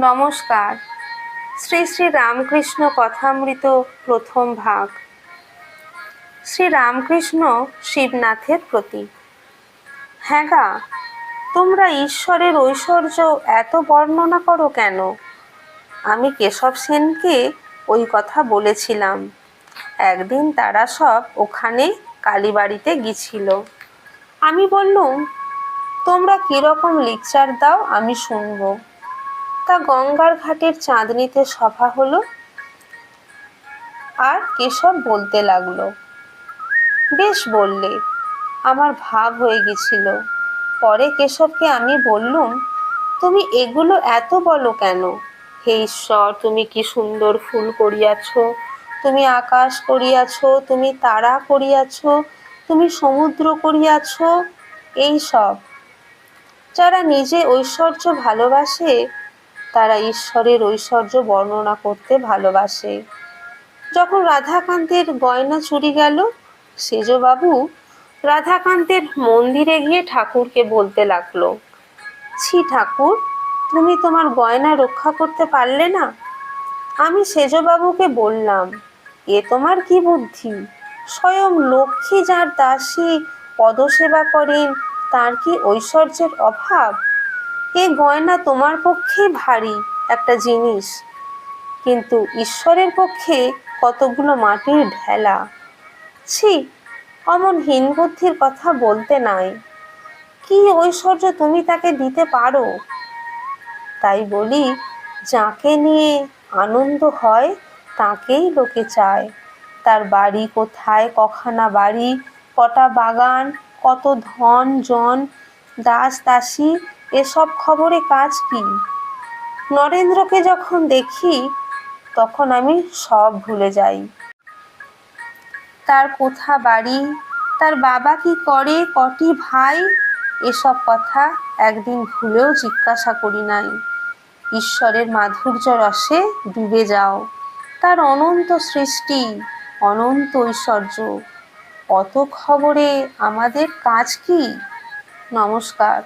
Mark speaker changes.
Speaker 1: নমস্কার। শ্রী শ্রী রামকৃষ্ণ কথামৃত প্রথম ভাগ। শ্রী রামকৃষ্ণ শিবনাথের প্রতি। হ্যাঁ গা, তোমরা ঈশ্বরের ঐশ্বর্য এত বর্ণনা করো কেন? আমি কেশব সেনকে ওই কথা বলেছিলাম। একদিন তারা সব ওখানে কালীবাড়িতে গিয়েছিল। আমি বললুম, তোমরা কিরকম লেকচার দাও আমি শুনবো। তা গঙ্গার ঘাটের চাঁদনিতে সভা হলো। আর কেশব বলতে লাগলো। বেশ বললে, আমার ভাব হয়ে গেছিল। পরে কেশবকে আমি বললুম, তুমি এগুলো এত বলো কেন? হে ঈশ্বর, তুমি কি সুন্দর ফুল করিয়াছ, তুমি আকাশ করিয়াছ, তুমি তারা করিয়াছ, তুমি সমুদ্র করিয়াছ। এই সব যারা নিজে ঐশ্বর্য ভালোবাসে তারা ঈশ্বরের ঐশ্বর্য বর্ণনা করতে ভালোবাসে। যখন রাধাকান্তের গয়না চুরি গেল, সেজবাবু রাধাকান্তের মন্দিরে গিয়ে ঠাকুরকে বলতে লাগলো, ছি ঠাকুর, তুমি তোমার গয়না রক্ষা করতে পারলে না? আমি সেজবাবুকে বললাম, এ তোমার কি বুদ্ধি? স্বয়ং লক্ষ্মী যার দাসী পদসেবা করেন, তার কি ঐশ্বর্যের অভাব? এ গয়না তোমার পক্ষে ভারী একটা জিনিস, কিন্তু ঈশ্বরের পক্ষে কতগুলো মাটির ঢেলা। ছি, অমন হীনবুদ্ধির কথা বলতে নাই। কি ঐশ্বর্য তুমি তাকে দিতে পারো? তাই বলি, যাকে নিয়ে আনন্দ হয় তাকেই লোকে চায়। তার বাড়ি কোথায়, কখানা বাড়ি, কটা বাগান, কত ধন জন, দাস দাসী, এসব খবরে কাজ কি? নরেন্দ্রকে যখন দেখি তখন আমি সব ভুলে যাই। তার কোথা বাড়ি, তার বাবা কি করে, কটি ভাই, এসব কথা একদিন ভুলেও জিজ্ঞাসা করি নাই। ঈশ্বরের মাধুর্য রসে ডুবে যাও। তার অনন্ত সৃষ্টি, অনন্ত ঐশ্বর্য, অত খবরে আমাদের কাজ কি? নমস্কার।